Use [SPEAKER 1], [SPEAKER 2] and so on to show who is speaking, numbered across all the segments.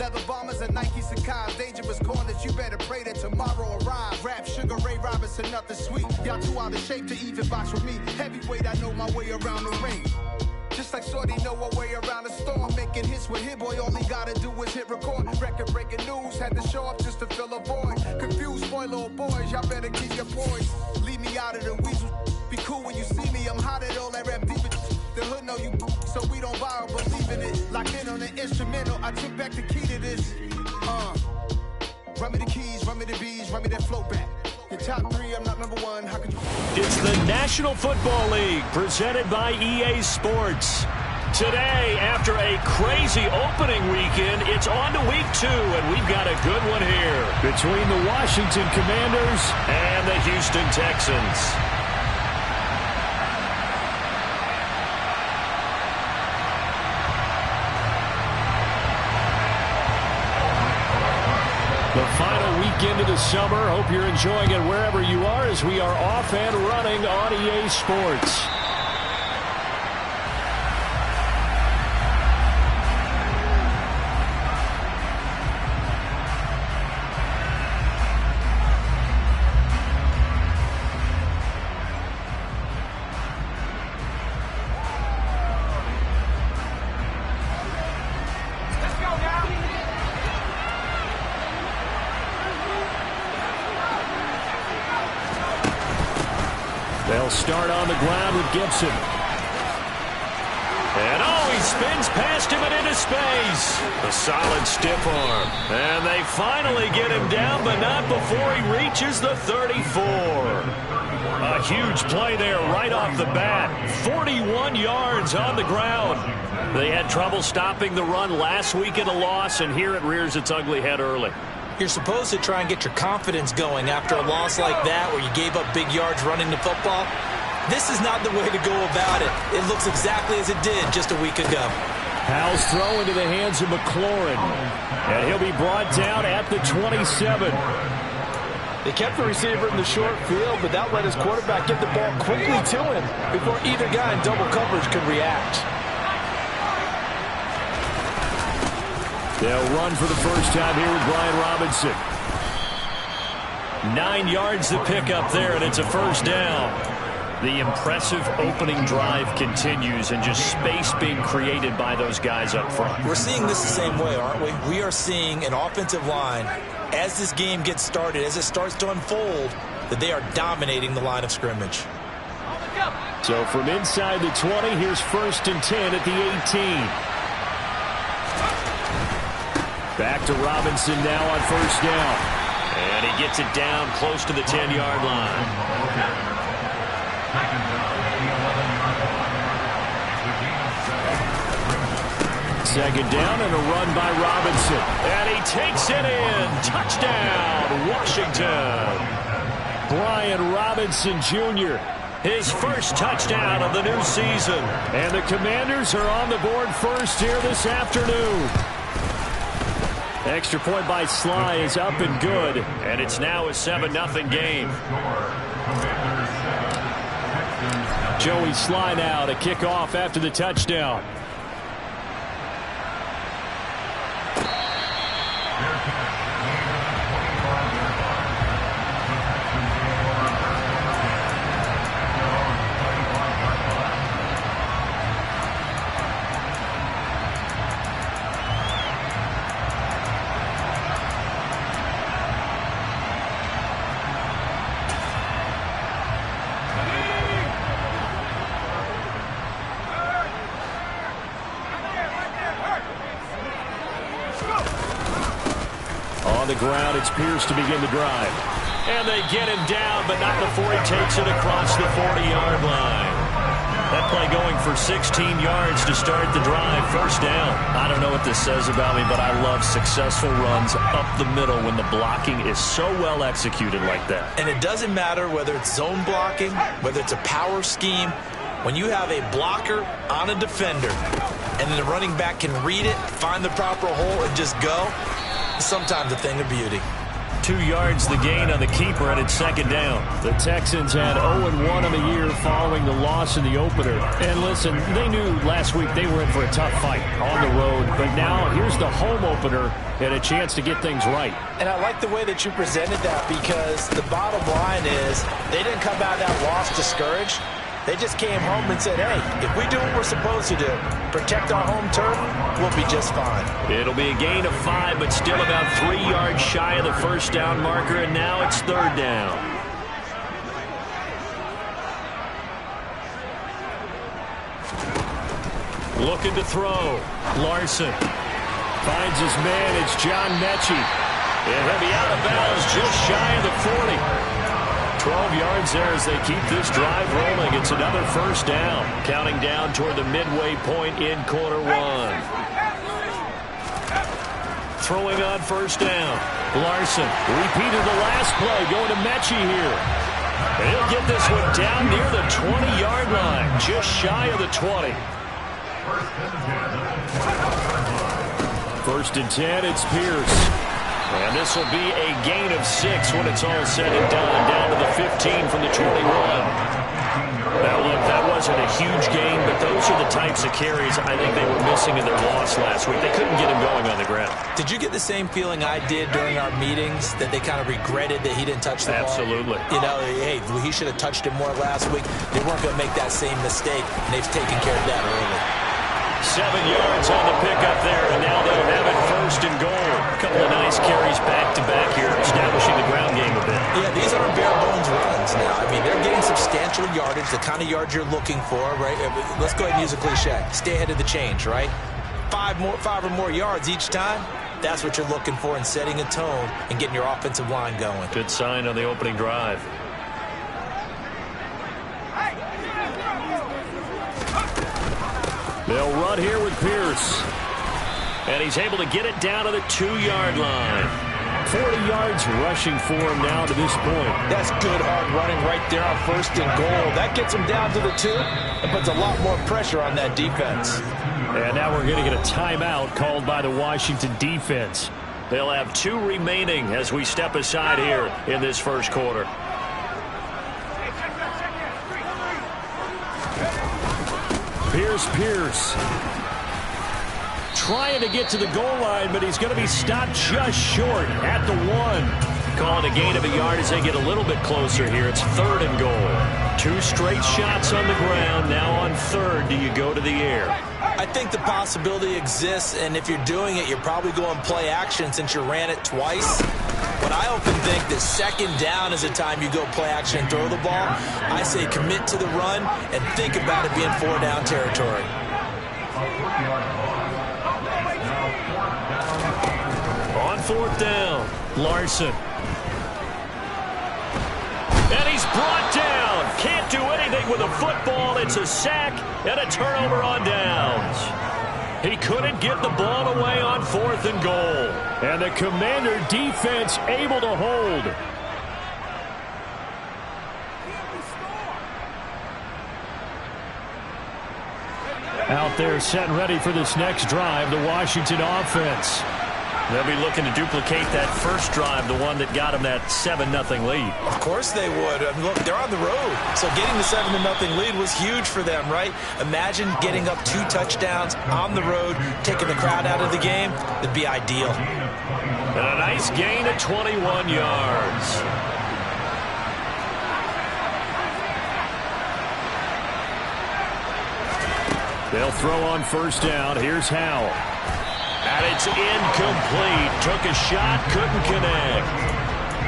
[SPEAKER 1] leather bombers and Nike Sacai's. Dangerous corners, you better pray that tomorrow arrives. Rap, Sugar Ray Robinson, nothing sweet. Y'all too out of shape to even box with me. Heavyweight, I know my way around the ring. Just like Shorty know her way around the storm. Making hits with Hit Boy, all he gotta do is hit record. Record-breaking news, had to show up just to fill a void. Confused boy, little boys, y'all better keep your poise. Leave me out of the weasel. Be cool when you see me, I'm hot at all that rap deep. The hood know you, so we don't borrow, believe in it. Locked in on the instrumental, I took back the key to this. Run me the keys, run me the bees, run me that flow back. Your top three, I'm not number one, how could you?
[SPEAKER 2] It's the National Football League, presented by EA Sports. Today, after a crazy opening weekend, it's on to week 2, and we've got a good one here between the Washington Commanders and the Houston Texans. The final weekend of the summer. Hope you're enjoying it wherever you are as we are off and running on EA Sports. They'll start on the ground with Gibson. And he spins past him and into space. A solid stiff arm. And they finally get him down, but not before he reaches the 34. A huge play there right off the bat. 41 yards on the ground. They had trouble stopping the run last week in a loss, and here it rears its ugly head early.
[SPEAKER 3] You're supposed to try and get your confidence going after a loss like that where you gave up big yards running the football. This is not the way to go about it. It looks exactly as it did just a week ago.
[SPEAKER 2] Howell's throw into the hands of McLaurin. And he'll be brought down at the 27.
[SPEAKER 4] They kept the receiver in the short field, but that let his quarterback get the ball quickly to him before either guy in double coverage could react.
[SPEAKER 2] They'll run for the first time here with Brian Robinson. 9 yards to pick up there, and it's a first down. The impressive opening drive continues, and just space being created by those guys up front.
[SPEAKER 3] We're seeing this the same way, aren't we? We are seeing an offensive line, as this game gets started, as it starts to unfold, that they are dominating the line of scrimmage.
[SPEAKER 2] So from inside the 20, here's 1st and 10 at the 18. Back to Robinson now on first down. And he gets it down close to the 10-yard line. Second down and a run by Robinson. And he takes it in. Touchdown, Washington. Brian Robinson Jr., his first touchdown of the new season. And the Commanders are on the board first here this afternoon. Extra point by Sly is up and good, and it's now a 7-0 game. Joey Sly now to kick off after the touchdown. On the ground, it's Pierce to begin the drive. And they get him down, but not before he takes it across the 40-yard line. That play going for 16 yards to start the drive. First down. I don't know what this says about me, but I love successful runs up the middle when the blocking is so well executed like that.
[SPEAKER 3] And it doesn't matter whether it's zone blocking, whether it's a power scheme. When you have a blocker on a defender, and then the running back can read it, find the proper hole, and just go, sometimes a thing of beauty.
[SPEAKER 2] 2 yards the gain on the keeper, and it's second down.
[SPEAKER 5] The Texans had 0-1 on the year following the loss in the opener. And listen, they knew last week they were in for a tough fight on the road. But now here's the home opener and a chance to get things right.
[SPEAKER 3] And I like the way that you presented that, because the bottom line is they didn't come out of that loss discouraged. They just came home and said, hey, if we do what we're supposed to do, protect our home turf, we'll be just fine.
[SPEAKER 2] It'll be a gain of 5, but still about 3 yards shy of the first down marker, and now it's third down. Looking to throw. Larson finds his man. It's John Mechie. And he'll be out of bounds just shy of the 40. 12 yards there as they keep this drive rolling. It's another first down. Counting down toward the midway point in quarter 1. Throwing on first down. Larson repeated the last play, going to Mechie here. And he'll get this one down near the 20-yard line, just shy of the 20.
[SPEAKER 5] First and 10, it's Pierce.
[SPEAKER 2] And this will be a gain of 6 when it's all said and done, down to the 15 from the 21. Now, look, that wasn't a huge gain, but those are the types of carries I think they were missing in their loss last week. They couldn't get him going on the ground.
[SPEAKER 3] Did you get the same feeling I did during our meetings, that they kind of regretted that he didn't touch the ball?
[SPEAKER 2] Absolutely.
[SPEAKER 3] You know, hey, he should have touched it more last week. They weren't going to make that same mistake, and they've taken care of that early.
[SPEAKER 2] 7 yards on the pickup there, and now they'll have it first and goal. A couple of nice carries back-to-back here, establishing the ground game a bit.
[SPEAKER 3] Yeah, these aren't bare-bones runs now. I mean, they're getting substantial yardage, the kind of yards you're looking for, right? Let's go ahead and use a cliche. Stay ahead of the change, right? 5 or more yards each time. That's what you're looking for in setting a tone and getting your offensive line going.
[SPEAKER 2] Good sign on the opening drive.
[SPEAKER 5] They'll run here with Pierce.
[SPEAKER 2] And he's able to get it down to the 2-yard line.
[SPEAKER 5] 40 yards rushing for him now to this point.
[SPEAKER 4] That's good hard running right there on first and goal. That gets him down to the 2 and puts a lot more pressure on that defense.
[SPEAKER 5] And now we're going to get a timeout called by the Washington defense.
[SPEAKER 2] They'll have 2 remaining as we step aside here in this first quarter.
[SPEAKER 5] Pierce trying to get to the goal line, but he's going to be stopped just short at the 1.
[SPEAKER 2] Calling a gain of a yard as they get a little bit closer here. It's third and goal. 2 straight shots on the ground. Now on third, do you go to the air?
[SPEAKER 3] I think the possibility exists, and if you're doing it, you're probably going play action since you ran it twice. But I often think that second down is the time you go play action and throw the ball. I say commit to the run and think about it being 4-down territory.
[SPEAKER 2] On fourth down, Larson. And he's brought down. Can't do anything with a football. It's a sack and a turnover on downs. He couldn't get the ball away on fourth and goal.
[SPEAKER 5] And the Commander defense able to hold. Out there set and ready for this next drive, the Washington offense.
[SPEAKER 2] They'll be looking to duplicate that first drive, the one that got them that 7-0 lead.
[SPEAKER 3] Of course they would. I mean, look, they're on the road. So getting the 7-0 lead was huge for them, right? Imagine getting up 2 touchdowns on the road, taking the crowd out of the game. It'd be ideal.
[SPEAKER 2] And a nice gain of 21 yards.
[SPEAKER 5] They'll throw on first down. Here's Howell.
[SPEAKER 2] And it's incomplete. Took a shot, couldn't connect.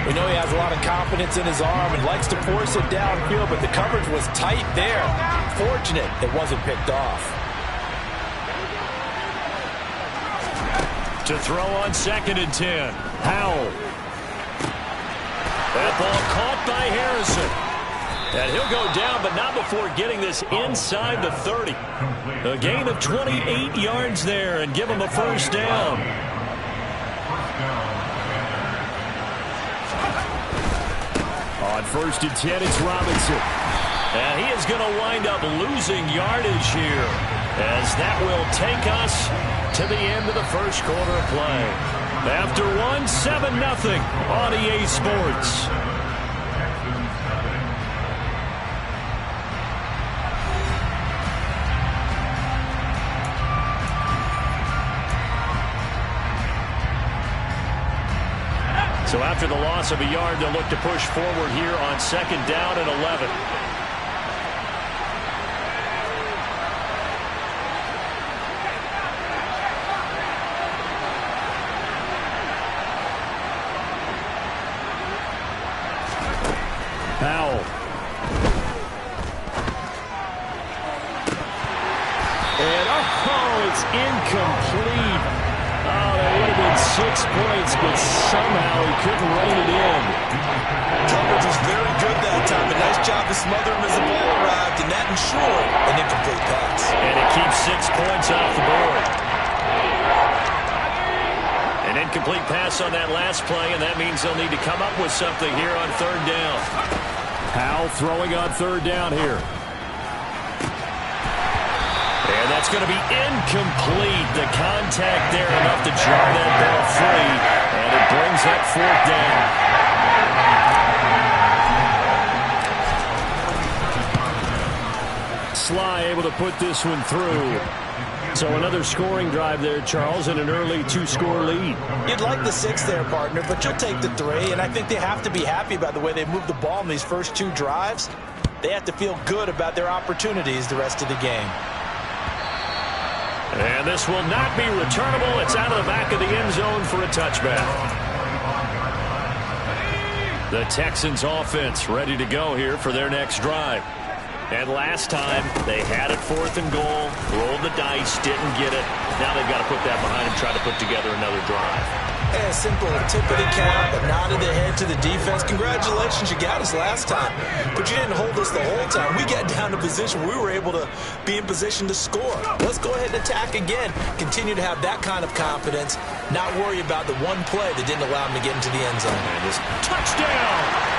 [SPEAKER 4] We know he has a lot of confidence in his arm and likes to force it downfield, but the coverage was tight there. Fortunate it wasn't picked off.
[SPEAKER 2] To throw on second and 10. Howell. That ball caught by Harrison. And he'll go down, but not before getting this inside the 30. A gain of 28 yards there and give him a first down.
[SPEAKER 5] On first and 10, it's Robinson.
[SPEAKER 2] And he is going to wind up losing yardage here, as that will take us to the end of the first quarter of play. After one, 7-0 on EA Sports. So after the loss of a yard, they'll look to push forward here on 2nd down and 11. Powell. And it's incomplete. Oh, that would have been 6 points, but somehow he couldn't rein it in.
[SPEAKER 3] Coverage was very good that time. A nice job to smother him as the ball arrived, and that ensured an incomplete pass.
[SPEAKER 2] And it keeps 6 points off the board. An incomplete pass on that last play, and that means they'll need to come up with something here on 3rd down.
[SPEAKER 5] Powell throwing on 3rd down here.
[SPEAKER 2] And that's going to be incomplete. The contact there enough to jar that ball free. And it brings up 4th down. Sly able to put this one through. So another scoring drive there, Charles, and an early 2-score lead.
[SPEAKER 3] You'd like the 6 there, partner, but you'll take the 3. And I think they have to be happy about the way they moved the ball in these first 2 drives. They have to feel good about their opportunities the rest of the game.
[SPEAKER 2] And this will not be returnable. It's out of the back of the end zone for a touchback. The Texans offense ready to go here for their next drive. And last time, they had it 4th and goal, rolled the dice, didn't get it. Now they've got to put that behind them, try to put together another drive.
[SPEAKER 3] A simple tip of the cap, a nod of the head to the defense. Congratulations, you got us last time. But you didn't hold us the whole time. We got down to position. We were able to be in position to score. Let's go ahead and attack again. Continue to have that kind of confidence. Not worry about the one play that didn't allow them to get into the end zone.
[SPEAKER 2] And this touchdown!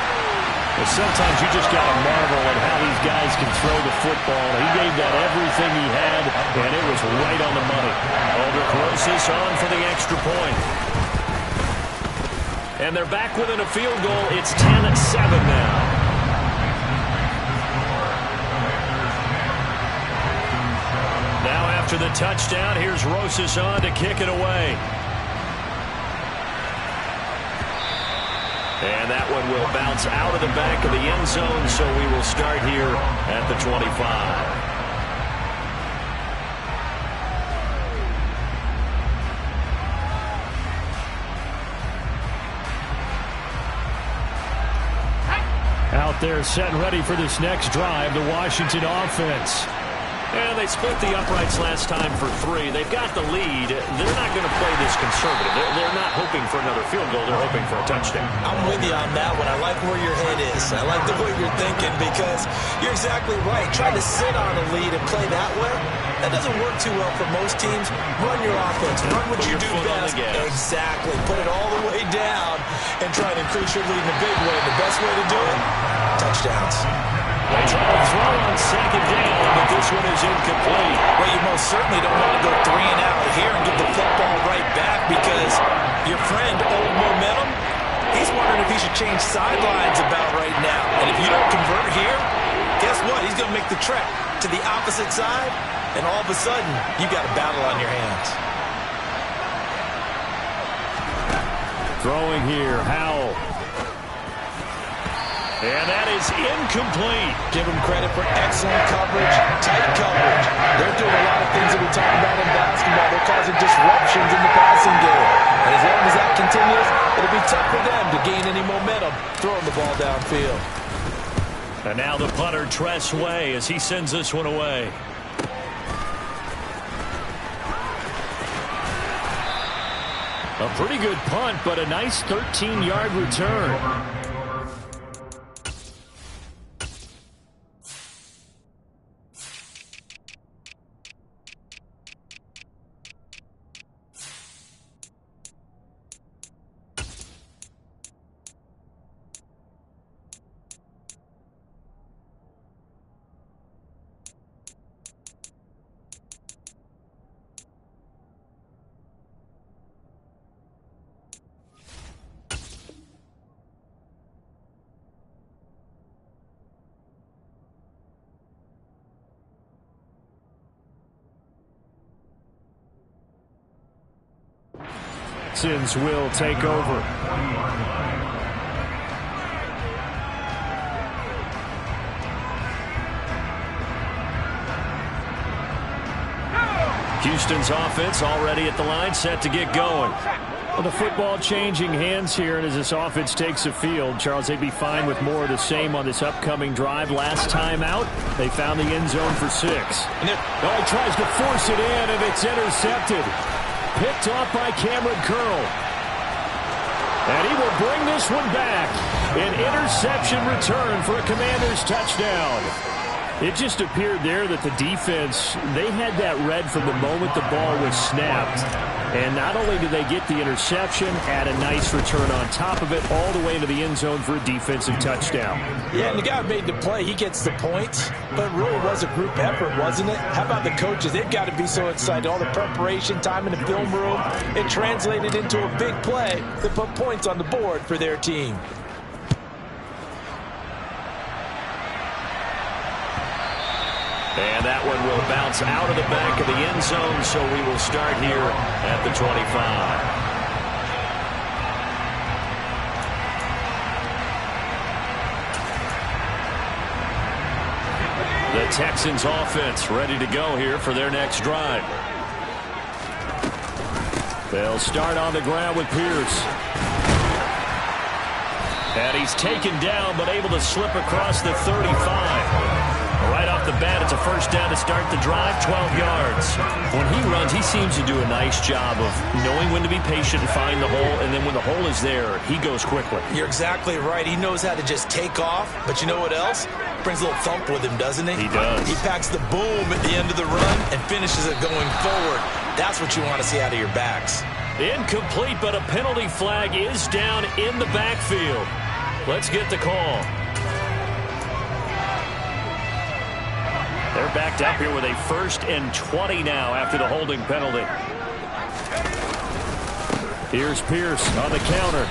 [SPEAKER 2] Well, sometimes you just got to marvel at how these guys can throw the football. He gave that everything he had, and it was right on the money. Aldrich Rosas on for the extra point. And they're back within a field goal. It's 10-7 now. Now after the touchdown, here's Rosas on to kick it away. And that one will bounce out of the back of the end zone, so we will start here at the 25. Out there set and ready for this next drive, the Washington offense. And they split the uprights last time for 3. They've got the lead. They're not going to play this conservative. They're not hoping for another field goal. They're hoping for a touchdown.
[SPEAKER 3] I'm with you on that one. I like where your head is. I like the way you're thinking because you're exactly right. Trying to sit on a lead and play that way, that doesn't work too well for most teams. Run your offense. Run what you do best. Exactly. Put it all the way down and try to increase your lead in a big way. The best way to do it, touchdowns.
[SPEAKER 2] They try to throw on 2nd down, but this one is incomplete.
[SPEAKER 3] Well, you most certainly don't want to go 3 and out here and give the football right back because your friend, Old Momentum, he's wondering if he should change sidelines about right now. And if you don't convert here, guess what? He's going to make the trek to the opposite side, and all of a sudden, you got a battle on your hands.
[SPEAKER 2] Throwing here, Howell. And that is incomplete.
[SPEAKER 3] Give them credit for excellent coverage, tight coverage. They're doing a lot of things that we talk about in basketball. They're causing disruptions in the passing game. And as long as that continues, it'll be tough for them to gain any momentum throwing the ball downfield.
[SPEAKER 2] And now the punter, Tress Way, as he sends this one away. A pretty good punt, but a nice 13-yard return.
[SPEAKER 5] Texans will take over. Houston's offense already at the line, set to get going. Well, the football changing hands here, and as this offense takes the field, Charles, they'd be fine with more of the same on this upcoming drive. Last time out, they found the end zone for 6.
[SPEAKER 4] He tries to force it in, and it's intercepted.
[SPEAKER 5] Picked off by Cameron Curl. And he will bring this one back. An interception return for a Commanders touchdown. It just appeared there that the defense, they had that read from the moment the ball was snapped. And not only did they get the interception, add a nice return on top of it, all the way into the end zone for a defensive touchdown.
[SPEAKER 3] Yeah, and the guy who made the play, he gets the points. But it really was a group effort, wasn't it? How about the coaches? They've got to be so excited. All the preparation, time in the film room, it translated into a big play that put points on the board for their team.
[SPEAKER 2] And that one will bounce out of the back of the end zone, so we will start here at the 25. The Texans offense ready to go here for their next drive.
[SPEAKER 5] They'll start on the ground with Pierce.
[SPEAKER 2] And he's taken down, but able to slip across the 35. Right off the bat, it's a first down to start the drive, 12 yards. When he runs, he seems to do a nice job of knowing when to be patient and find the hole, and then when the hole is there, he goes quickly.
[SPEAKER 3] You're exactly right. He knows how to just take off, but you know what else? Brings a little thump with him, doesn't he?
[SPEAKER 2] He does.
[SPEAKER 3] He packs the boom at the end of the run and finishes it going forward. That's what you want to see out of your backs.
[SPEAKER 2] Incomplete, but a penalty flag is down in the backfield. Let's get the call. They're backed up here with a 1st and 20 now after the holding penalty.
[SPEAKER 5] Here's Pierce on the counter.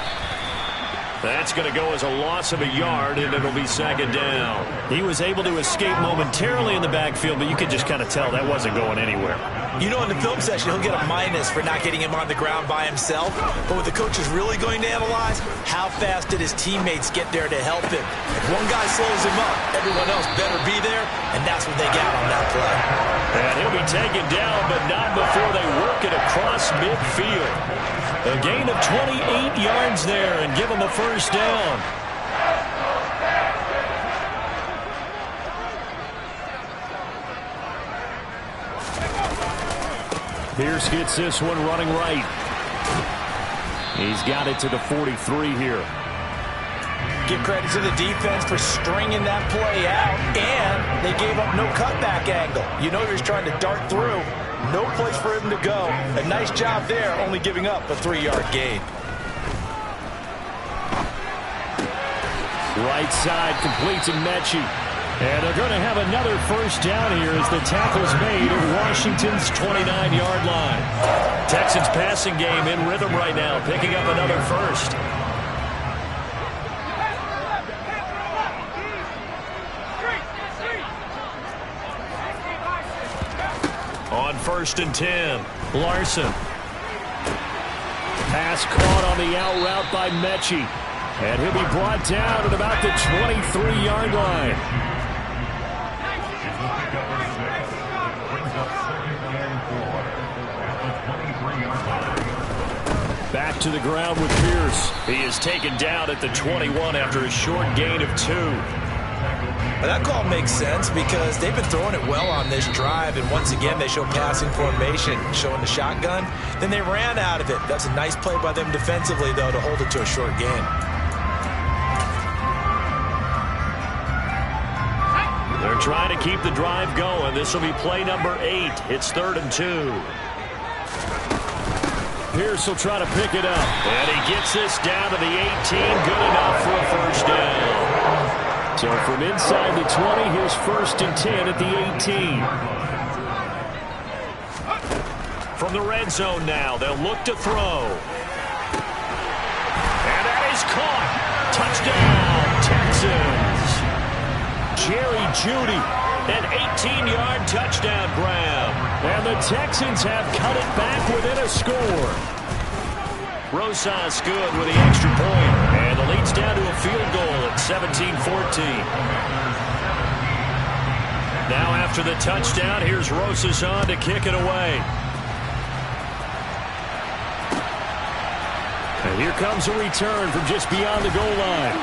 [SPEAKER 2] That's going to go as a loss of a yard, and it'll be 2nd down.
[SPEAKER 5] He was able to escape momentarily in the backfield, but you could just kind of tell that wasn't going anywhere.
[SPEAKER 3] You know, in the film session, he'll get a minus for not getting him on the ground by himself. But what the coach is really going to analyze, how fast did his teammates get there to help him? If one guy slows him up, everyone else better be there, and that's what they got on that play.
[SPEAKER 2] And he'll be taken down, but not before they work it across midfield. A gain of 28 yards there and give him a first down.
[SPEAKER 5] Pierce gets this one running right. He's got it to the 43 here.
[SPEAKER 3] Give credit to the defense for stringing that play out, and they gave up no cutback angle. You know he was trying to dart through. No place for him to go. A nice job there, only giving up a 3-yard gain.
[SPEAKER 5] Right side complete to Mechie. And they're going to have another first down here as the tackle's made at Washington's 29-yard line.
[SPEAKER 2] Texans passing game in rhythm right now, picking up another first. On 1st and 10, Larson.
[SPEAKER 5] Pass caught on the out route by Mechie. And he'll be brought down at about the 23-yard line. Back to the ground with Pierce.
[SPEAKER 2] He is taken down at the 21 after a short gain of 2.
[SPEAKER 3] Well, that call makes sense because they've been throwing it well on this drive, and once again they show passing formation, showing the shotgun. Then they ran out of it. That's a nice play by them defensively, though, to hold it to a short gain.
[SPEAKER 2] They're trying to keep the drive going. This will be play number 8. It's 3rd and 2.
[SPEAKER 5] Pierce will try to pick it up.
[SPEAKER 2] And he gets this down to the 18. Good enough for a first down.
[SPEAKER 5] So from inside the 20, here's 1st and 10 at the 18.
[SPEAKER 2] From the red zone now, they'll look to throw. And that is caught. Touchdown, Texans.
[SPEAKER 5] Jerry Jeudy.
[SPEAKER 2] An 18-yard touchdown grab.
[SPEAKER 5] And the Texans have cut it back within a score.
[SPEAKER 2] Rosas good with the extra point. And the lead's down to a field goal at 17-14. Now after the touchdown, here's Rosas on to kick it away. And here comes a return from just beyond the goal line.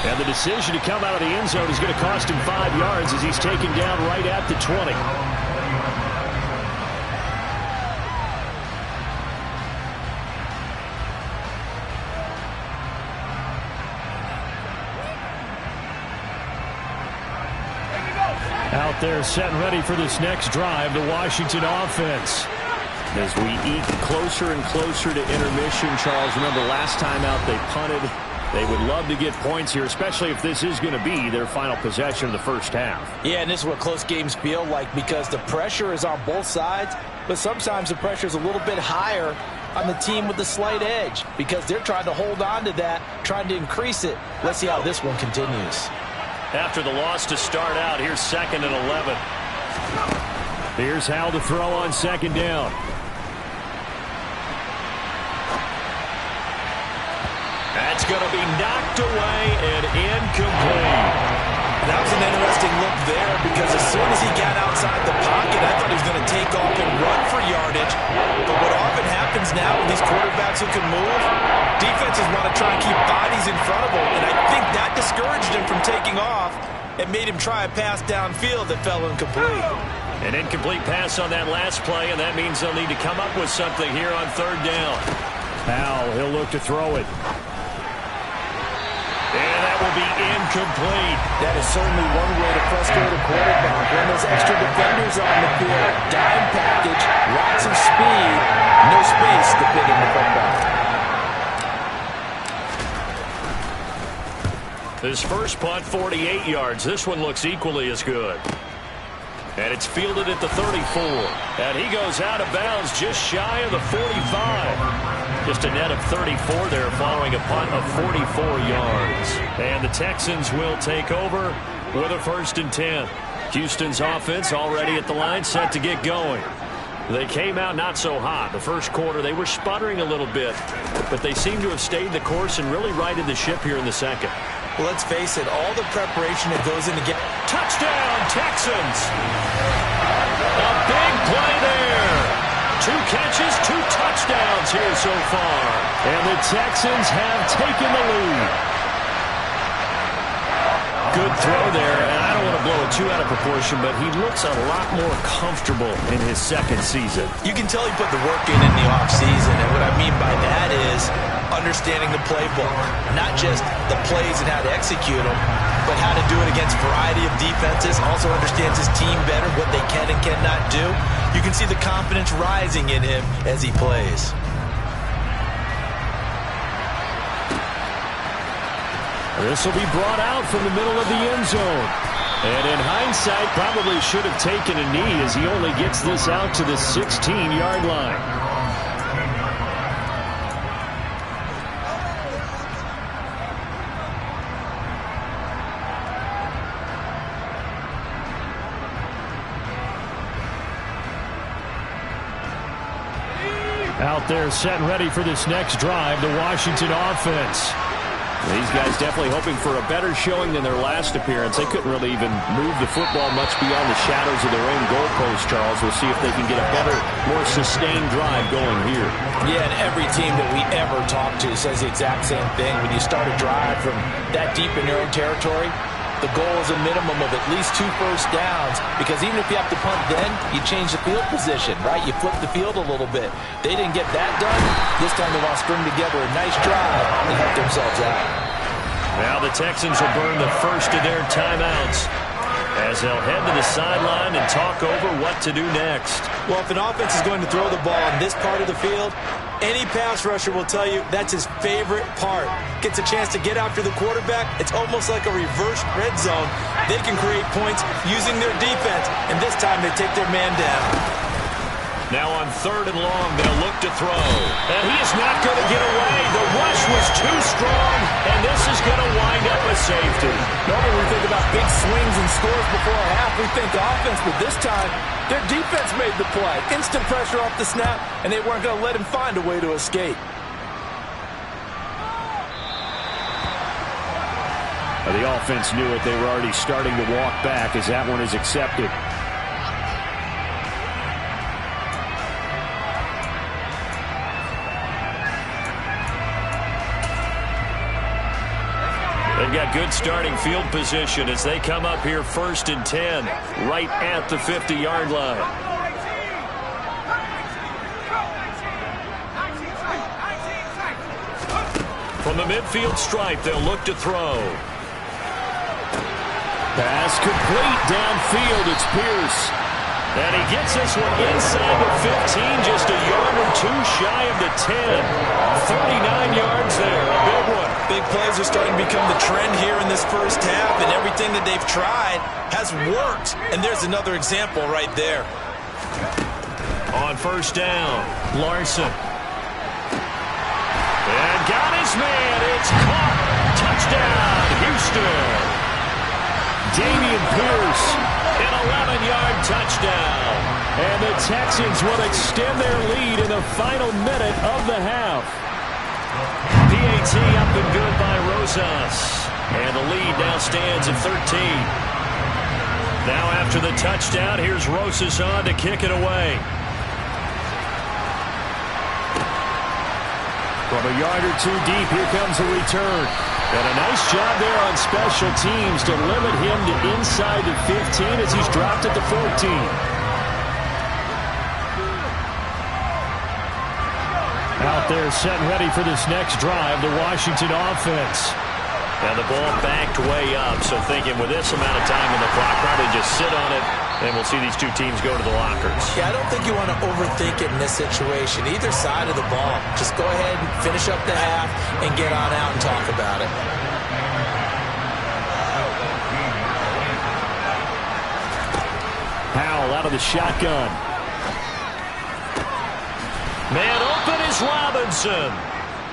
[SPEAKER 2] And the decision to come out of the end zone is going to cost him 5 yards as he's taken down right at the 20. Out there set and ready for this next drive, the Washington offense. As we eke closer and closer to intermission, Charles, remember last time out they punted. They would love to get points here, especially if this is going to be their final possession of the first half.
[SPEAKER 3] Yeah, and this is what close games feel like because the pressure is on both sides, but sometimes the pressure is a little bit higher on the team with the slight edge because they're trying to hold on to that, trying to increase it. Let's see how this one continues.
[SPEAKER 2] After the loss to start out, here's 2nd and 11. Here's Hal to throw on 2nd down. That's going to be knocked away and incomplete.
[SPEAKER 3] That was an interesting look there because as soon as he got outside the pocket, I thought he was going to take off and run for yardage. But what often happens now with these quarterbacks who can move, defenses want to try and keep bodies in front of them. And I think that discouraged him from taking off and made him try a pass downfield that fell incomplete.
[SPEAKER 2] An incomplete pass on that last play, and that means they'll need to come up with something here on 3rd down.
[SPEAKER 5] Hal, he'll look to throw it.
[SPEAKER 2] And that will be incomplete.
[SPEAKER 3] That is certainly one way to frustrate a quarterback. When there's extra defenders on the field, dime package, lots of speed, no space to fit in the comeback.
[SPEAKER 2] His first punt, 48 yards. This one looks equally as good. And it's fielded at the 34. And he goes out of bounds just shy of the 45. Just a net of 34 there following a punt of 44 yards. And the Texans will take over with a 1st and 10. Houston's offense already at the line, set to get going. They came out not so hot. The first quarter, they were sputtering a little bit, but they seem to have stayed the course and really righted the ship here in the second.
[SPEAKER 3] Well, let's face it, all the preparation that goes into get
[SPEAKER 2] touchdown, Texans! A big play there. 2 catches, 2 touchdowns here so far.
[SPEAKER 5] And the Texans have taken the lead.
[SPEAKER 2] Good throw there, and I don't want to blow it too out of proportion, but he looks a lot more comfortable in his 2nd season.
[SPEAKER 3] You can tell he put the work in the offseason, and what I mean by that is understanding the playbook. Not just the plays and how to execute them, but how to do it against a variety of defenses. Also understands his team better, what they can and cannot do. You can see the confidence rising in him as he plays.
[SPEAKER 5] This will be brought out from the middle of the end zone. And in hindsight, probably should have taken a knee as he only gets this out to the 16-yard line. Out there set and ready for this next drive, the Washington offense.
[SPEAKER 2] These guys definitely hoping for a better showing than their last appearance. They couldn't really even move the football much beyond the shadows of their own goalpost, Charles. We'll see if they can get a better, more sustained drive going here.
[SPEAKER 3] Yeah, and every team that we ever talk to says the exact same thing. When you start a drive from that deep in your own territory, the goal is a minimum of at least 2 first downs, because even if you have to punt then, you change the field position, right? You flip the field a little bit. They didn't get that done. This time they want to string together a nice drive and help themselves out.
[SPEAKER 2] Now the Texans will burn the first of their timeouts as they'll head to the sideline and talk over what to do next.
[SPEAKER 3] Well, if an offense is going to throw the ball in this part of the field, any pass rusher will tell you that's his favorite part. Gets a chance to get after the quarterback. It's almost like a reverse red zone. They can create points using their defense, and this time they take their man down.
[SPEAKER 2] Now on 3rd and long, they'll look to throw. And he is not going to get away. The rush was too strong, and this is going to wind up a safety.
[SPEAKER 4] Normally we think about big swings and scores before a half. We think offense, but this time their defense made the play. Instant pressure off the snap, and they weren't going to let him find a way to escape.
[SPEAKER 5] The offense knew it. They were already starting to walk back as that one is accepted.
[SPEAKER 2] They've got good starting field position as they come up here 1st and 10, right at the 50-yard line. From the midfield stripe, they'll look to throw.
[SPEAKER 5] Pass complete downfield. It's Pierce.
[SPEAKER 2] And he gets this one inside the 15, just a yard or two shy of the 10. 39 yards there, a big one.
[SPEAKER 3] Big plays are starting to become the trend here in this first half, and everything that they've tried has worked. And there's another example right there.
[SPEAKER 2] On 1st down, Larson. And got his man. It's caught. Touchdown, Houston.
[SPEAKER 5] Damian Pierce.
[SPEAKER 2] An 11-yard touchdown.
[SPEAKER 5] And the Texans will extend their lead in the final minute of the half.
[SPEAKER 2] PAT up and good by Rosas. And the lead now stands at 13. Now after the touchdown, here's Rosas on to kick it away.
[SPEAKER 5] From a yard or two deep, here comes a return. And a nice job there on special teams to limit him to inside the 15 as he's dropped at the 14. Out there set and ready for this next drive, the Washington offense.
[SPEAKER 2] And the ball backed way up, so thinking with this amount of time on the clock, probably just sit on it, and we'll see these two teams go to the lockers.
[SPEAKER 3] Yeah, I don't think you want to overthink it in this situation. Either side of the ball. Just go ahead and finish up the half and get on out and talk about it.
[SPEAKER 5] Powell out of the shotgun.
[SPEAKER 2] Man open is Robinson.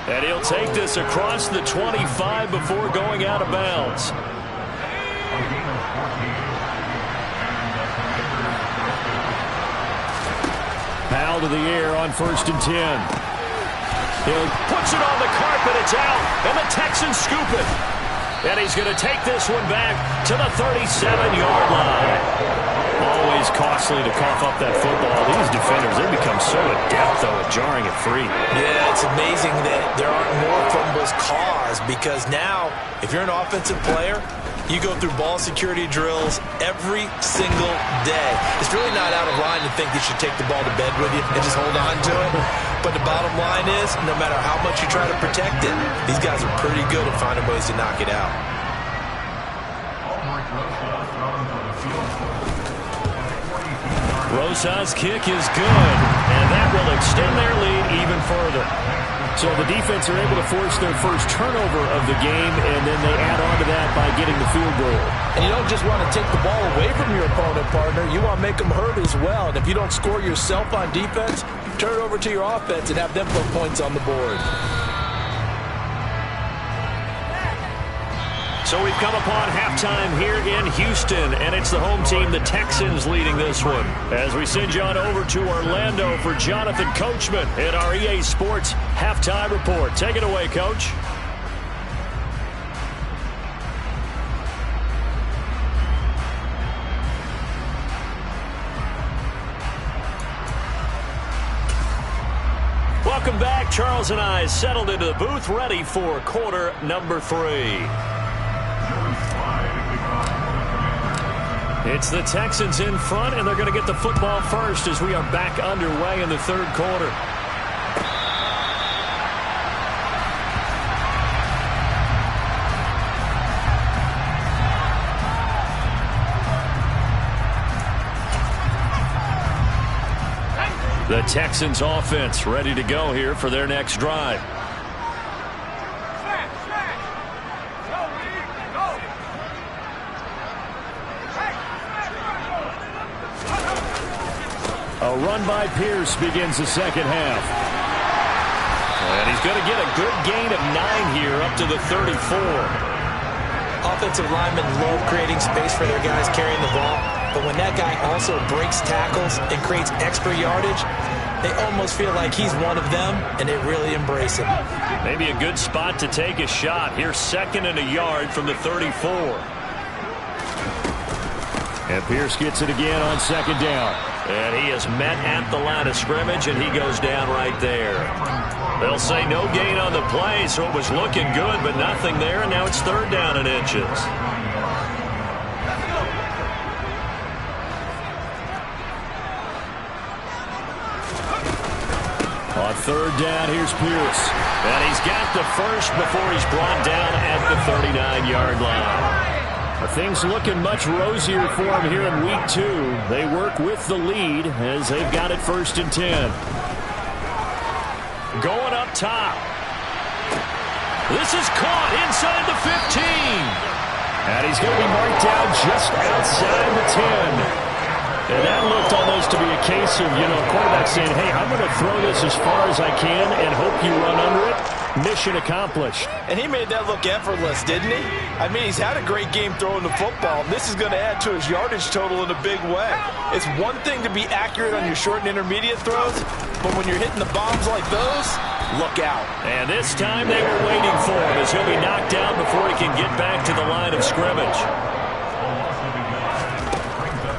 [SPEAKER 2] And he'll take this across the 25 before going out of bounds.
[SPEAKER 5] Powell to the air on 1st and 10.
[SPEAKER 2] He'll puts it on the carpet. It's out. And the Texans scoop it. And he's going to take this one back to the 37-yard line. Always costly to cough up that football. These defenders, they become so adept, though, at jarring it free.
[SPEAKER 3] Yeah, it's amazing that there aren't more fumbles caused because now, if you're an offensive player, you go through ball security drills every single day. It's really not out of line to think you should take the ball to bed with you and just hold on to it. But the bottom line is, no matter how much you try to protect it, these guys are pretty good at finding ways to knock it out.
[SPEAKER 2] Rosas' kick is good, and that will extend their lead even further.
[SPEAKER 5] So the defense are able to force their first turnover of the game, and then they add on to that by getting the field goal.
[SPEAKER 4] And you don't just want to take the ball away from your opponent, partner. You want to make them hurt as well. And if you don't score yourself on defense, turn it over to your offense and have them put points on the board.
[SPEAKER 2] So we've come upon halftime here in Houston, and it's the home team, the Texans, leading this one. As we send you on over to Orlando for Jonathan Coachman in our EA Sports Halftime Report. Take it away, Coach. Welcome back. Charles and I settled into the booth, ready for quarter number 3. It's the Texans in front, and they're going to get the football first as we are back underway in the third quarter. The Texans offense ready to go here for their next drive. A run by Pierce begins the second half. And he's going to get a good gain of 9 here up to the 34.
[SPEAKER 3] Offensive linemen love creating space for their guys carrying the ball, but when that guy also breaks tackles and creates extra yardage, they almost feel like he's one of them, and they really embrace him.
[SPEAKER 2] Maybe a good spot to take a shot. Here's 2nd and a yard from the 34.
[SPEAKER 5] And Pierce gets it again on 2nd down.
[SPEAKER 2] And he is met at the line of scrimmage, and he goes down right there. They'll say no gain on the play, so it was looking good, but nothing there, and now it's 3rd down and inches.
[SPEAKER 5] On 3rd down, here's Pierce.
[SPEAKER 2] And he's got the first before he's brought down at the 39-yard line.
[SPEAKER 5] Things looking much rosier for him here in week 2. They work with the lead as they've got it 1st and 10.
[SPEAKER 2] Going up top. This is caught inside the 15.
[SPEAKER 5] And he's going to be marked down just outside the 10. And that looked almost to be a case of, quarterback saying, hey, I'm going to throw this as far as I can and hope you run under it. Mission accomplished.
[SPEAKER 4] And he made that look effortless, didn't he? I mean, he's had a great game throwing the football. This is going to add to his yardage total in a big way. It's one thing to be accurate on your short and intermediate throws, but when you're hitting the bombs like those, look out.
[SPEAKER 2] And this time they were waiting for him as he'll be knocked down before he can get back to the line of scrimmage.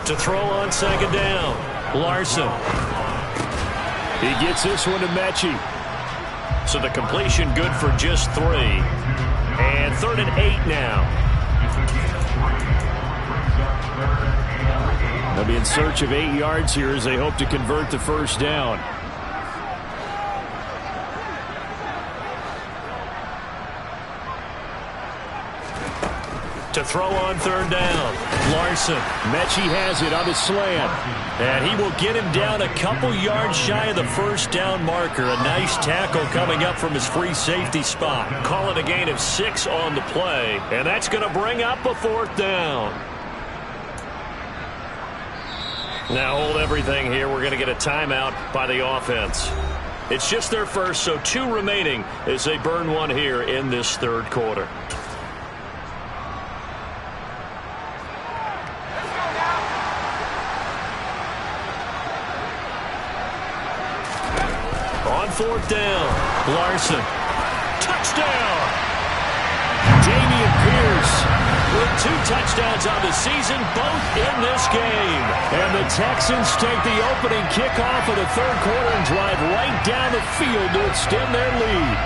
[SPEAKER 2] To throw on 2nd down, Larson.
[SPEAKER 5] He gets this one to Mechie.
[SPEAKER 2] So the completion good for just 3. And 3rd and 8 now.
[SPEAKER 5] They'll be in search of 8 yards here as they hope to convert the 1st down.
[SPEAKER 2] To throw on 3rd down, Larson.
[SPEAKER 5] Mechie has it on the slant.
[SPEAKER 2] And he will get him down a couple yards shy of the 1st down marker. A nice tackle coming up from his free safety spot. Call it a gain of 6 on the play. And that's going to bring up a 4th down. Now hold everything here. We're going to get a timeout by the offense. It's just their first, so 2 remaining as they burn one here in this 3rd quarter. On 4th down, Larson. Touchdown!
[SPEAKER 5] Dameon Pierce
[SPEAKER 2] with 2 touchdowns on the season, both in this game.
[SPEAKER 5] And the Texans take the opening kickoff of the 3rd quarter and drive right down the field to extend their lead.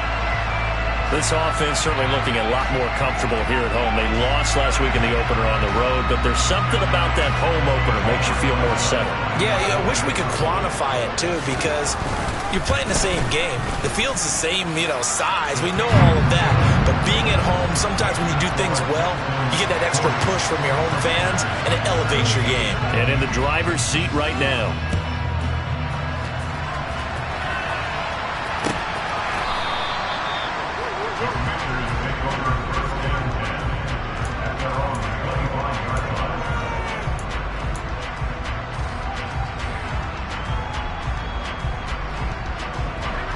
[SPEAKER 2] This offense certainly looking a lot more comfortable here at home. They lost last week in the opener on the road, but there's something about that home opener that makes you feel more settled.
[SPEAKER 3] Yeah, I wish we could quantify it, too, because you're playing the same game. The field's the same, size. We know all of that. But being at home, sometimes when you do things well, you get that extra push from your home fans, and it elevates your game.
[SPEAKER 2] And in the driver's seat right now.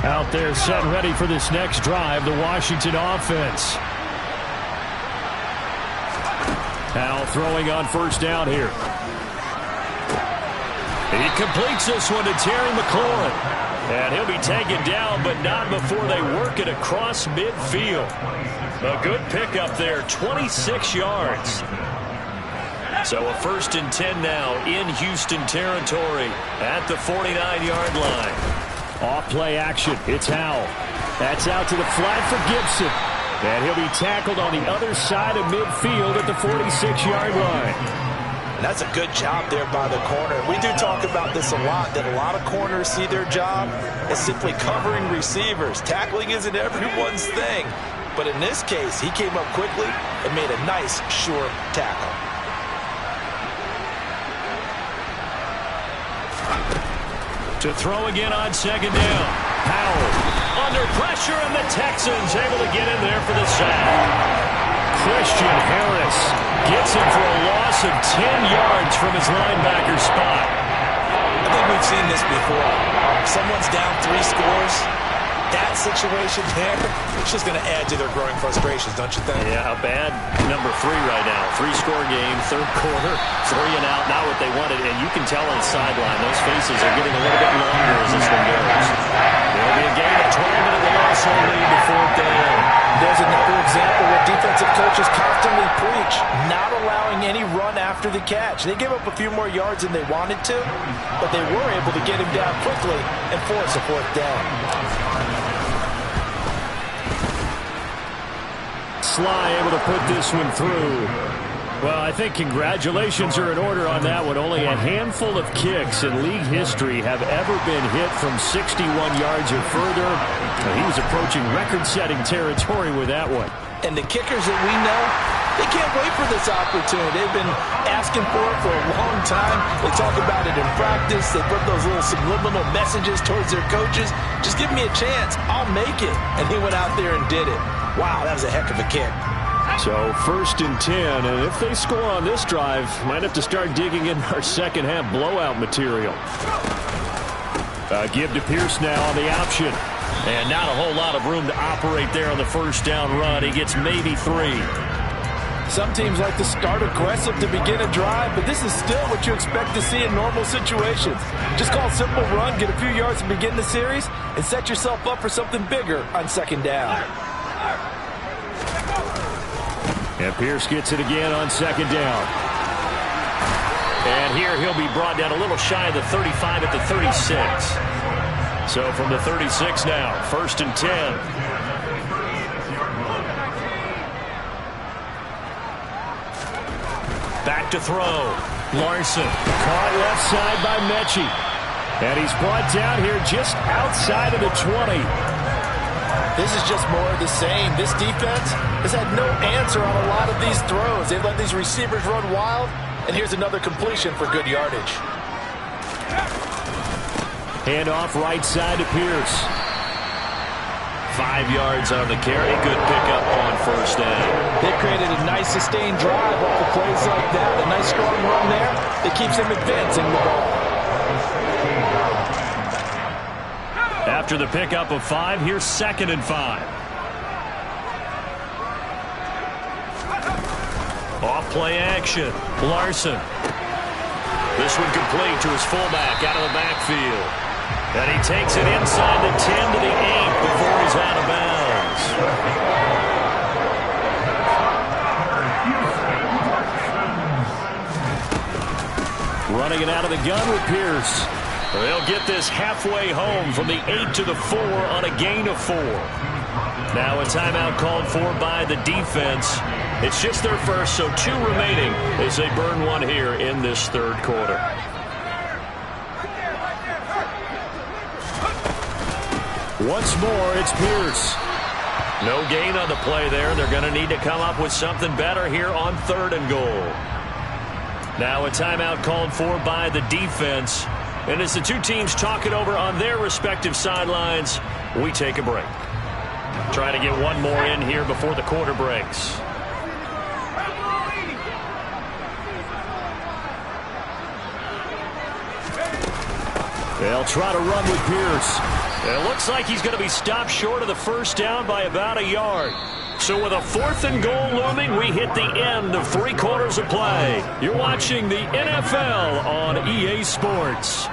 [SPEAKER 5] Out there set ready for this next drive, the Washington offense. Now throwing on 1st down here.
[SPEAKER 2] He completes this one to Terry McLaurin. And he'll be taken down, but not before they work it across midfield. A good pickup there, 26 yards. So a 1st and 10 now in Houston territory at the 49-yard line.
[SPEAKER 5] Off play action. It's Howell. That's out to the flat for Gibson. And he'll be tackled on the other side of midfield at the 46-yard line.
[SPEAKER 3] And that's a good job there by the corner. We do talk about this a lot, that a lot of corners see their job as simply covering receivers. Tackling isn't everyone's thing. But in this case, he came up quickly and made a nice, sure tackle.
[SPEAKER 2] To throw again on 2nd down. Howell under pressure, and the Texans able to get in there for the sack.
[SPEAKER 5] Christian Harris
[SPEAKER 2] gets him for a loss of 10 yards from his linebacker spot.
[SPEAKER 3] I think we've seen this before. If someone's down 3 scores, that situation there, it's just going to add to their growing frustrations, don't you think?
[SPEAKER 2] Yeah, a bad number 3 right now. 3-score game, third quarter, 3 and out, not what they wanted. And you can tell on the sideline, those faces are getting a little bit longer as this one goes. There'll be a gain of 12 and the loss on lead to 4th down.
[SPEAKER 3] There's another example what defensive coaches constantly preach, not allowing any run after the catch. They gave up a few more yards than they wanted to, but they were able to get him down quickly and force a 4th down.
[SPEAKER 5] Sly able to put this one through. Well, I think congratulations are in order on that one. Only a handful of kicks in league history have ever been hit from 61 yards or further. He was approaching record-setting territory with that one.
[SPEAKER 3] And the kickers that we know, they can't wait for this opportunity. They've been asking for it for a long time. They talk about it in practice. They put those little subliminal messages towards their coaches. Just give me a chance. I'll make it. And he went out there and did it. Wow, that was a heck of a kick.
[SPEAKER 5] So 1st and 10, and if they score on this drive, might have to start digging in our second half blowout material. Give to Pierce now on the option.
[SPEAKER 2] And not a whole lot of room to operate there on the first down run. He gets maybe 3.
[SPEAKER 3] Some teams like to start aggressive to begin a drive, but this is still what you expect to see in normal situations. Just call a simple run, get a few yards to begin the series, and set yourself up for something bigger on second down.
[SPEAKER 5] And Pierce gets it again on second down.
[SPEAKER 2] And here he'll be brought down a little shy of the 35 at the 36. So from the 36 now, 1st and 10. Back to throw. Larson.
[SPEAKER 5] Caught left side by Mechie. And he's brought down here just outside of the 20.
[SPEAKER 3] This is just more of the same. This defense has had no answer on a lot of these throws. They've let these receivers run wild, and here's another completion for good yardage.
[SPEAKER 5] Handoff right side to Pierce.
[SPEAKER 2] 5 yards on the carry. Good pickup on first down.
[SPEAKER 3] They created a nice sustained drive off of plays like that. A nice strong run there that keeps them advancing the ball.
[SPEAKER 2] After the pickup of 5, here's 2nd and 5. Off play action. Larson. This one complete to his fullback out of the backfield. And he takes it inside the 10 to the 8 before he's out of bounds.
[SPEAKER 5] Running it out of the gun with Pierce.
[SPEAKER 2] They'll get this halfway home from the 8 to the 4 on a gain of 4. Now a timeout called for by the defense. It's just their first, so 2 remaining as they burn one here in this third quarter.
[SPEAKER 5] Once more, it's Pierce.
[SPEAKER 2] No gain on the play there. They're going to need to come up with something better here on 3rd and goal. Now a timeout called for by the defense. And as the 2 teams talk it over on their respective sidelines, we take a break. Trying to get one more in here before the quarter breaks.
[SPEAKER 5] They'll try to run with Pierce.
[SPEAKER 2] It looks like he's going to be stopped short of the first down by about a yard. So with a 4th and goal looming, we hit the end of 3 quarters of play. You're watching the NFL on EA Sports.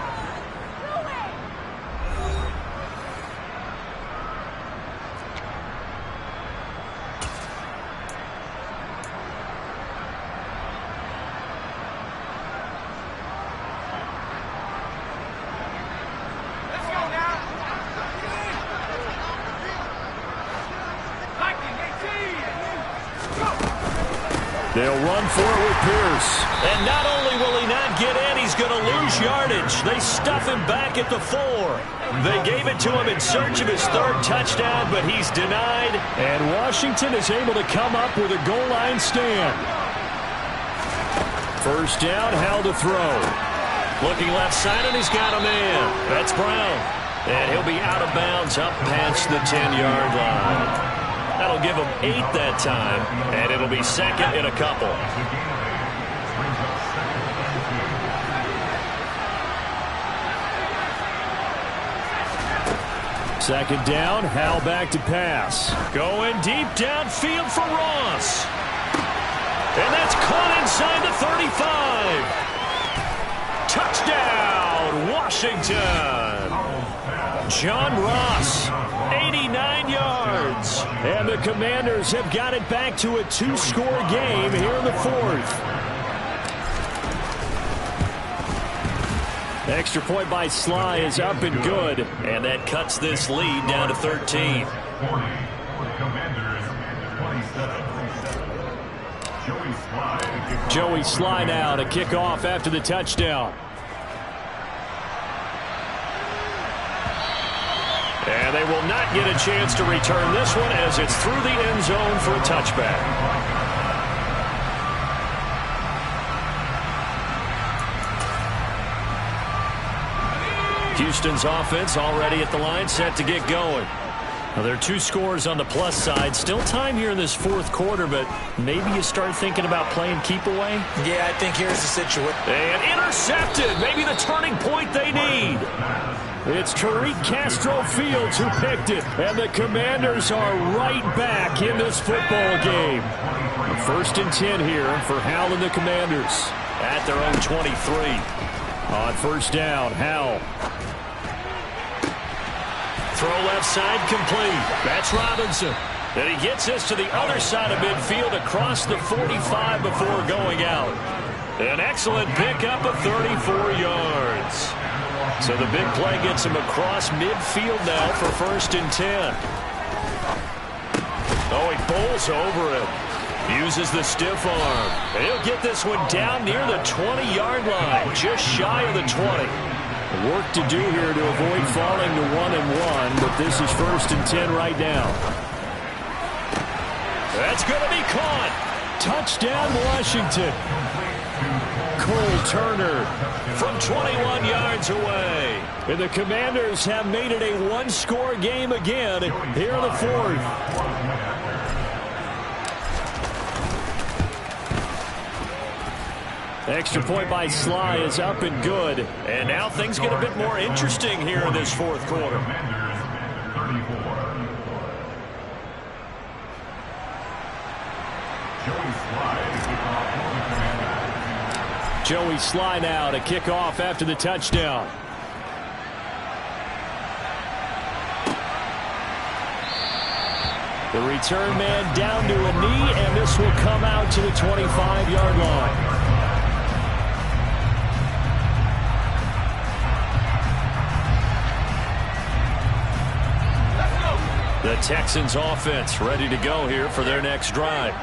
[SPEAKER 5] They'll run for it with Pierce.
[SPEAKER 2] And not only will he not get in, he's going to lose yardage. They stuff him back at the 4. They gave it to him in search of his 3rd touchdown, but he's denied.
[SPEAKER 5] And Washington is able to come up with a goal line stand. First down, held to throw.
[SPEAKER 2] Looking left side, and he's got a man. That's Brown. And he'll be out of bounds up past the 10-yard line. That'll give him 8 that time, and it'll be 2nd in a couple.
[SPEAKER 5] Second down, Hal back to pass.
[SPEAKER 2] Going deep downfield for Ross. And that's caught inside the 35. Touchdown, Washington. John Ross, 89 yards.
[SPEAKER 5] And the Commanders have got it back to a 2-score game here in the fourth. Extra point by Sly is up and good.
[SPEAKER 2] And that cuts this lead down to 13.
[SPEAKER 5] Joey Sly now to kick off after the touchdown.
[SPEAKER 2] And they will not get a chance to return this one as it's through the end zone for a touchback. Houston's offense already at the line, set to get going. Well, there are 2 scores on the plus side. Still time here in this fourth quarter, but maybe you start thinking about playing keep away?
[SPEAKER 3] Yeah, I think here's the situation.
[SPEAKER 2] And intercepted. Maybe the turning point they need.
[SPEAKER 5] It's Tariq Castro Fields who picked it, and the Commanders are right back in this football game. First and 10 here for Hal and the Commanders.
[SPEAKER 2] At their own 23.
[SPEAKER 5] On first down, Hal.
[SPEAKER 2] Throw left side complete. That's Robinson. And he gets this to the other side of midfield across the 45 before going out. An excellent pickup of 34 yards. So the big play gets him across midfield now for first and 10. Oh, he bowls over it. Uses the stiff arm. And he'll get this one down near the 20-yard line, just shy of the 20.
[SPEAKER 5] Work to do here to avoid falling to 1-1, but this is first and 10 right now.
[SPEAKER 2] That's going to be caught.
[SPEAKER 5] Touchdown, Washington. Cole Turner
[SPEAKER 2] from 21 yards away.
[SPEAKER 5] And the Commanders have made it a 1-score game again here in the fourth. Extra point by Sly is up and good.
[SPEAKER 2] And now things get a bit more interesting here in this fourth quarter.
[SPEAKER 5] Joey Sly now to kick off after the touchdown. The return man down to a knee, and this will come out to the 25-yard line.
[SPEAKER 2] The Texans offense ready to go here for their next drive.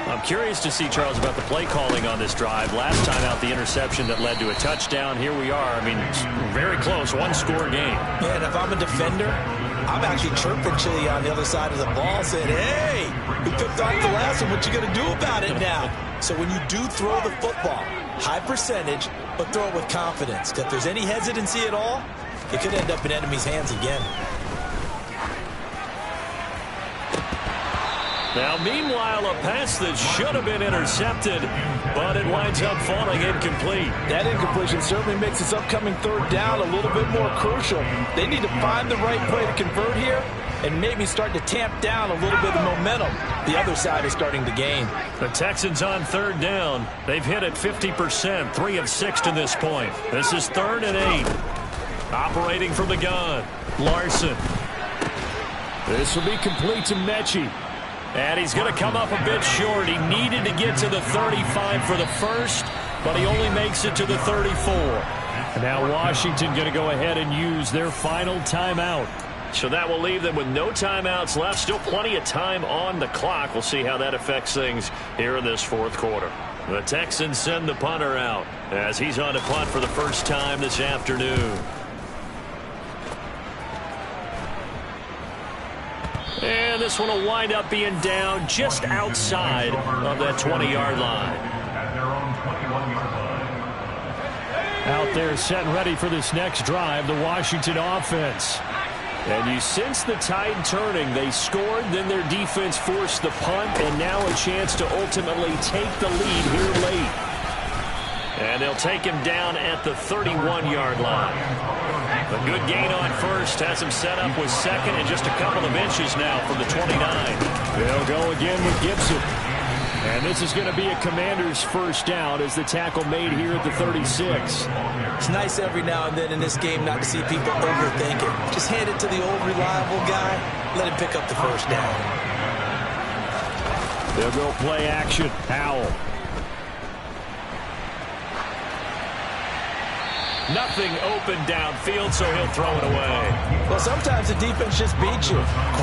[SPEAKER 2] I'm curious to see, Charles, about the play calling on this drive. Last time out, the interception that led to a touchdown. Here we are. I mean, very close, 1-score game.
[SPEAKER 3] Yeah, and if I'm a defender, I'm actually chirping Chili on the other side of the ball, saying, hey, we picked off the last one. What you going to do about it now? So when you do throw the football, high percentage, but throw it with confidence. Because if there's any hesitancy at all, it could end up in enemy's hands again.
[SPEAKER 2] Now, meanwhile, a pass that should have been intercepted, but it winds up falling incomplete.
[SPEAKER 4] That incompletion certainly makes this upcoming third down a little bit more crucial. They need to find the right play to convert here and maybe start to tamp down a little bit of momentum. The other side is starting to gain.
[SPEAKER 2] The Texans on third down. They've hit it 50%, 3 of 6 to this point. This is 3rd and 8. Operating from the gun, Larson.
[SPEAKER 5] This will be complete to Mechie.
[SPEAKER 2] And he's going to come up a bit short. He needed to get to the 35 for the first, but he only makes it to the 34.
[SPEAKER 5] And now Washington going to go ahead and use their final timeout.
[SPEAKER 2] So that will leave them with no timeouts left. Still plenty of time on the clock. We'll see how that affects things here in this fourth quarter. The Texans send the punter out as he's on to punt for the first time this afternoon. And this one will wind up being down just outside of that 20-yard line.
[SPEAKER 5] Out there set and ready for this next drive, the Washington offense.
[SPEAKER 2] And you sense the tide turning. They scored, then their defense forced the punt, and now a chance to ultimately take the lead here late. And they'll take him down at the 31-yard line. A good gain on first has him set up with second and just a couple of inches now from the 29.
[SPEAKER 5] They'll go again with Gibson. And this is going to be a Commander's first down as the tackle made here at the 36.
[SPEAKER 3] It's nice every now and then in this game not to see people overthink it. Just hand it to the old reliable guy. Let him pick up the first down.
[SPEAKER 5] They'll go play action. Howell.
[SPEAKER 2] Nothing open downfield, so he'll throw it away.
[SPEAKER 3] Well, sometimes the defense just beats you.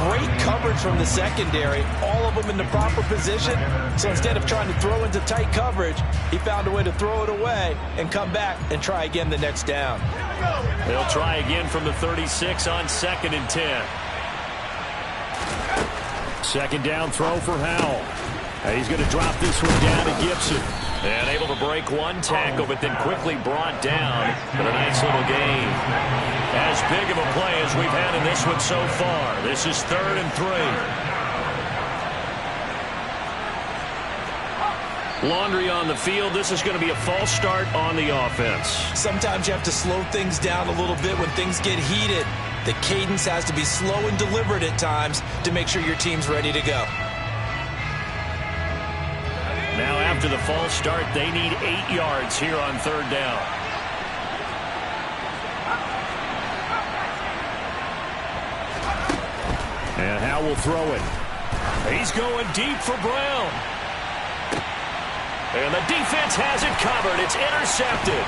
[SPEAKER 3] Great coverage from the secondary, all of them in the proper position. So instead of trying to throw into tight coverage, he found a way to throw it away and come back and try again the next down.
[SPEAKER 2] They'll try again from the 36 on 2nd and 10.
[SPEAKER 5] Second down throw for Howell. He's going to drop this one down to Gibson.
[SPEAKER 2] And able to break one tackle, but then quickly brought down. But a nice little gain. As big of a play as we've had in this one so far. This is 3rd and 3. Laundry on the field. This is going to be a false start on the offense.
[SPEAKER 3] Sometimes you have to slow things down a little bit when things get heated. The cadence has to be slow and deliberate at times to make sure your team's ready to go.
[SPEAKER 2] Now after the false start, they need 8 yards here on 3rd down.
[SPEAKER 5] And Howell will throw it.
[SPEAKER 2] He's going deep for Brown. And the defense has it covered. It's intercepted.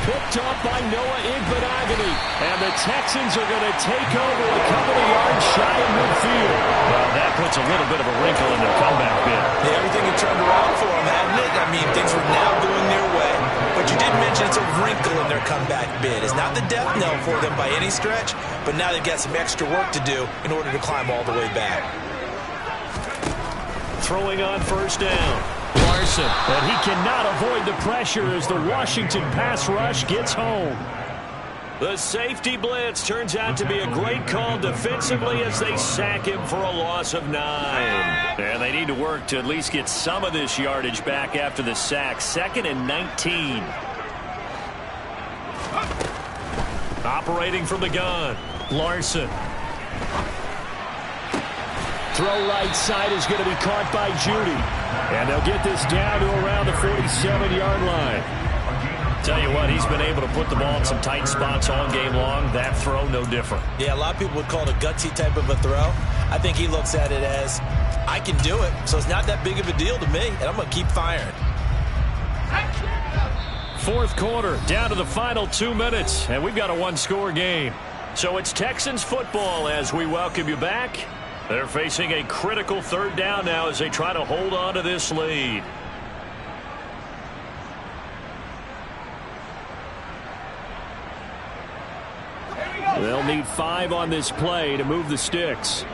[SPEAKER 5] Picked up by Noah Igbenogany. And the Texans are going to take over a couple of yards shy of midfield.
[SPEAKER 2] Well, that puts a little bit of a wrinkle in their comeback bid.
[SPEAKER 3] Yeah, everything had turned around for them, hadn't it? I mean, things were now going their way. But you did mention it's a wrinkle in their comeback bid. It's not the death knell for them by any stretch, but now they've got some extra work to do in order to climb all the way back.
[SPEAKER 2] Throwing on 1st down.
[SPEAKER 5] Larson. And he cannot avoid the pressure as the Washington pass rush gets home.
[SPEAKER 2] The safety blitz turns out to be a great call defensively as they sack him for a loss of 9. And they need to work to at least get some of this yardage back after the sack. 2nd and 19. Operating from the gun. Larson.
[SPEAKER 5] Throw right side is going to be caught by Judy. And they'll get this down to around the 47-yard line.
[SPEAKER 2] Tell you what, he's been able to put the ball in some tight spots all game long. That throw, no different.
[SPEAKER 3] Yeah, a lot of people would call it a gutsy type of a throw. I think he looks at it as, I can do it, so it's not that big of a deal to me, and I'm going to keep firing.
[SPEAKER 2] 4th quarter, down to the final 2 minutes, and we've got a one-score game. So it's Texans football as we welcome you back. They're facing a critical 3rd down now as they try to hold on to this lead.
[SPEAKER 5] They'll need 5 on this play to move the sticks.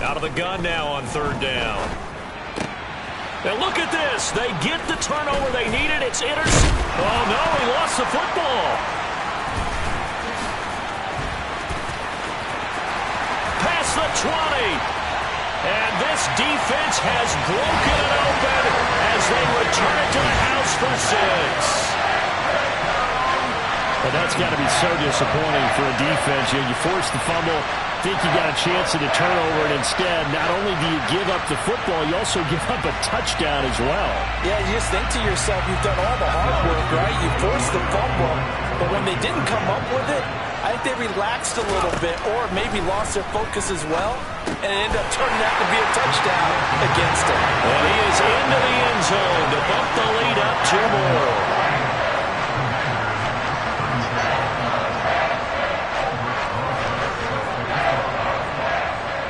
[SPEAKER 2] Out of the gun now on 3rd down. And look at this. They get the turnover they needed. It's Oh, no, he lost the football. Past the 20. And this defense has broken it open as they return it to the house for 6.
[SPEAKER 5] But that's got to be so disappointing for a defense. You force the fumble, think you got a chance at a turnover, and instead, not only do you give up the football, you also give up a touchdown as well.
[SPEAKER 3] Yeah, you just think to yourself, you've done all the hard work, right? You forced the fumble, but when they didn't come up with it, I think they relaxed a little bit or maybe lost their focus as well, and it ended up turning out to be a touchdown against them.
[SPEAKER 2] And he is into the end zone to bump the lead up 2 more.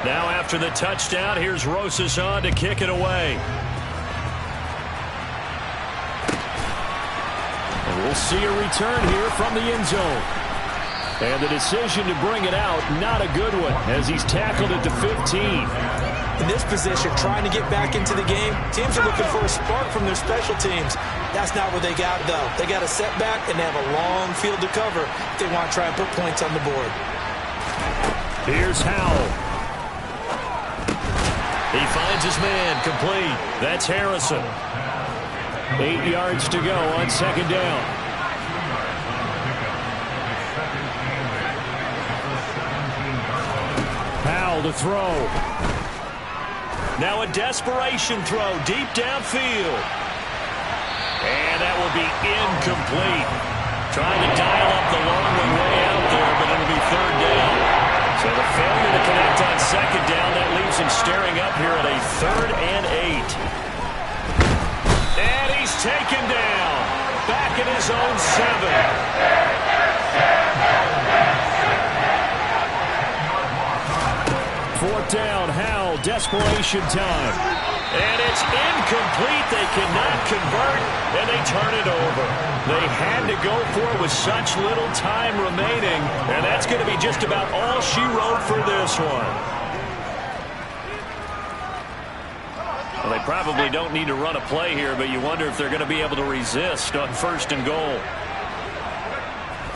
[SPEAKER 2] Now after the touchdown, here's Rosas on to kick it away.
[SPEAKER 5] And we'll see a return here from the end zone. And the decision to bring it out, not a good one, as he's tackled at the 15.
[SPEAKER 3] In this position, trying to get back into the game, teams are looking for a spark from their special teams. That's not what they got, though. They got a setback, and they have a long field to cover if they want to try and put points on the board.
[SPEAKER 5] Here's Howell.
[SPEAKER 2] He finds his man, complete. That's Harrison.
[SPEAKER 5] 8 yards to go on second down. Powell to throw.
[SPEAKER 2] Now a desperation throw deep downfield. And that will be incomplete. Trying to dial up the long way out there, but it'll be third down. So the failure to connect on second down, that leaves him staring up here at a 3rd and 8. And he's taken down. Back in his own 7.
[SPEAKER 5] Fourth down, Howell, desperation time.
[SPEAKER 2] And it's incomplete. They cannot convert, and they turn it over. They had to go for it with such little time remaining, and that's going to be just about all she wrote for this one. Well, they probably don't need to run a play here, but you wonder if they're going to be able to resist on 1st and goal.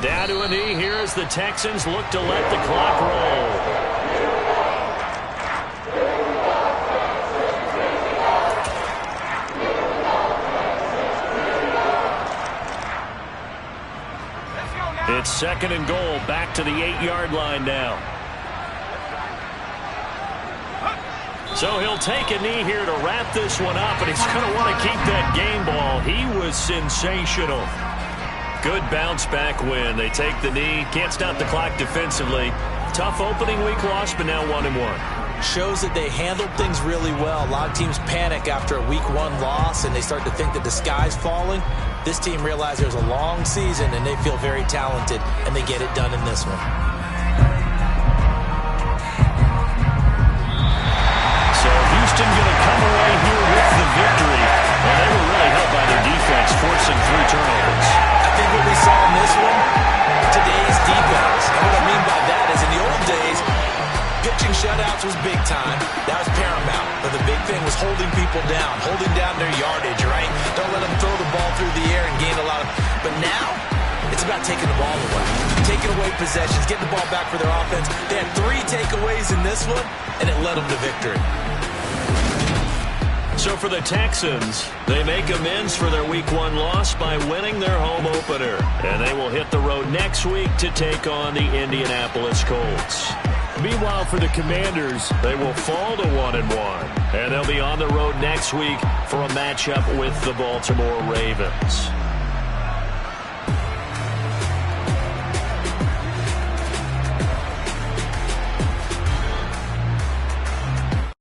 [SPEAKER 2] Down to a knee here as the Texans look to let the clock roll. It's 2nd and goal, back to the 8-yard line now. So he'll take a knee here to wrap this one up, and he's going to want to keep that game ball. He was sensational. Good bounce back win. They take the knee, can't stop the clock defensively. Tough opening week loss, but now 1-1.
[SPEAKER 3] Shows that they handled things really well. A lot of teams panic after a week 1 loss, and they start to think that the sky's falling. This team realized there's a long season, and they feel very talented, and they get it done in this one.
[SPEAKER 2] So Houston going to come away here with the victory. And they were really helped by their defense, forcing 3 turnovers.
[SPEAKER 3] I think what we saw in this one, today's defense. And what I mean by that is in the old days, pitching shutouts was big time. That was paramount. But the big thing was holding people down, holding down their yardage, right? Don't let them throw the ball through the air and gain a lot of... But now, it's about taking the ball away. Taking away possessions, getting the ball back for their offense. They had 3 takeaways in this one, and it led them to victory.
[SPEAKER 2] So for the Texans, they make amends for their week 1 loss by winning their home opener. And they will hit the road next week to take on the Indianapolis Colts.
[SPEAKER 5] Meanwhile, for the Commanders,
[SPEAKER 2] they will fall to 1-1. And they'll be on the road next week for a matchup with the Baltimore Ravens.